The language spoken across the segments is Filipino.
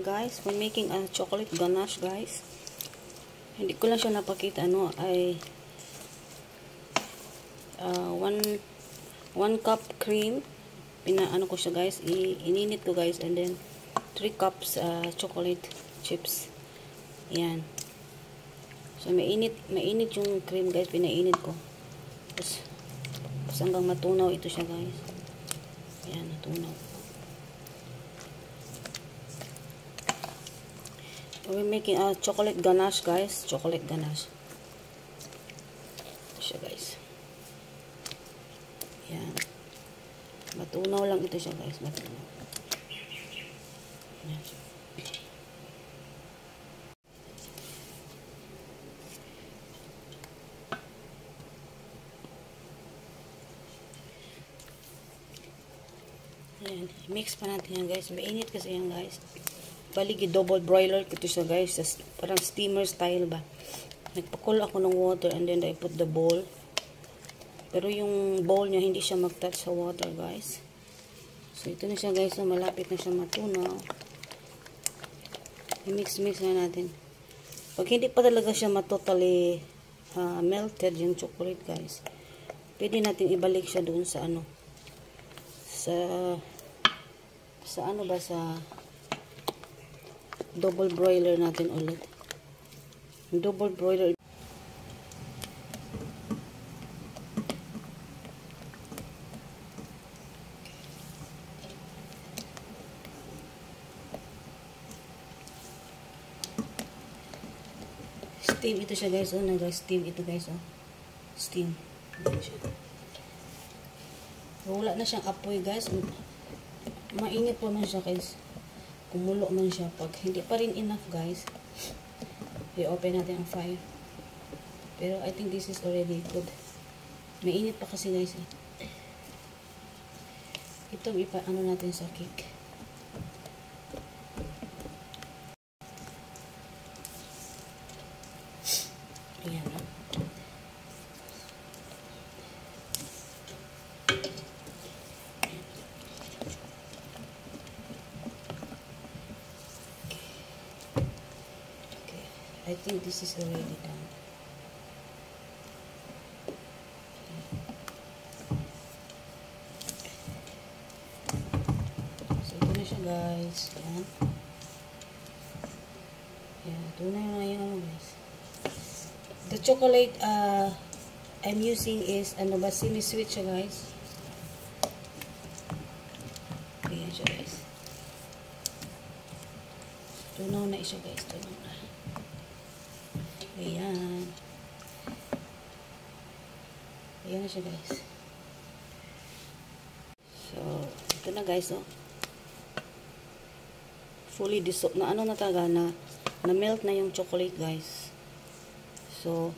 guys, when making a chocolate ganache guys, hindi ko lang siya napakita ay 1 cup cream, ko siya guys, ininit ko guys, and then 3 cups chocolate chips. Yan. So mainit yung cream guys, pinainit ko. Tapos hanggang matunaw ito siya guys. Yan, natunaw. We're making a chocolate ganache guys. Chocolate ganache. Ito siya guys. Yan. Matunaw lang ito siya guys. Matunaw. Yan siya. Ayan. Mix pa natin yan guys. Mainit kasi yan guys. Baligi double broiler ito siya guys. Parang steamer style ba. Nagpakulo ako ng water and then I put the bowl. Pero yung bowl niya hindi siya mag-touch sa water guys. So ito na siya guys. So, malapit na siya matunaw. I-mix na natin. Pag hindi pa talaga siya matotally melted yung chocolate guys, pwede natin ibalik siya doon sa sa double broiler natin ulit. Double broiler. Steam ito siya guys. Nag-steam ito guys. Steam. Wala na siyang apoy guys. Mainit po man siya guys. Kumulo man siya. Pag hindi pa rin enough guys, i-open natin ang fire. Pero I think this is already good. Mainit pa kasi guys Ito ipa-ano natin sa cake. Ayan o. I think this is already done. So, ito na siya guys. Ayan. Ayan. Ito na yung guys. The chocolate I'm using is semi-sweet siya guys. Ayan siya guys. Tunaw na siya guys. Tunaw na. Ayan. Ayan na siya guys. So, ito na guys fully dissolved na na talaga na melt na yung chocolate guys. So,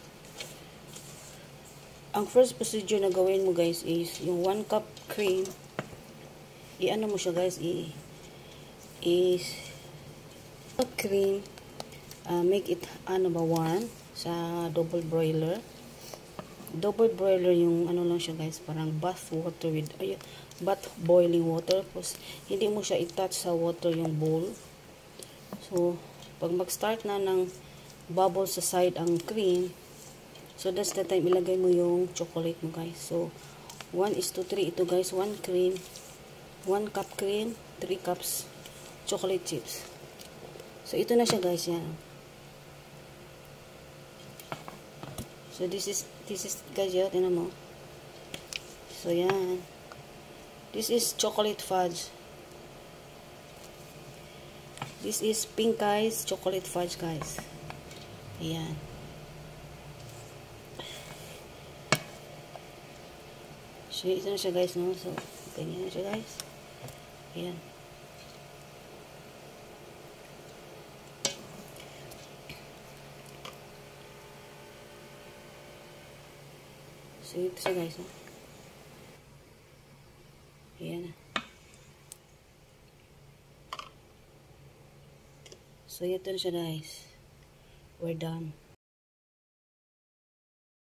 ang first procedure na gawin mo guys is yung 1 cup cream, mo siya guys, cream, make it 1 sa double broiler. Double broiler yung lang siya guys, parang bath water with bath boiling water. Tapos hindi mo siya i-touch sa water yung bowl. So pag mag-start na ng bubble sa side ang cream, so that's the time ilagay mo yung chocolate mo guys. So 1:3 ito guys. 1 cup cream, 3 cups chocolate chips. So ito na siya guys. Yan. So this is guys, tingnan mo. So yan. This is chocolate fudge. This is pink guys, chocolate fudge guys. Ayan. So ito na siya guys, no? So ganyan na siya guys. Ayan. So, ito siya guys. Ayan. So, ito na siya guys. We're done.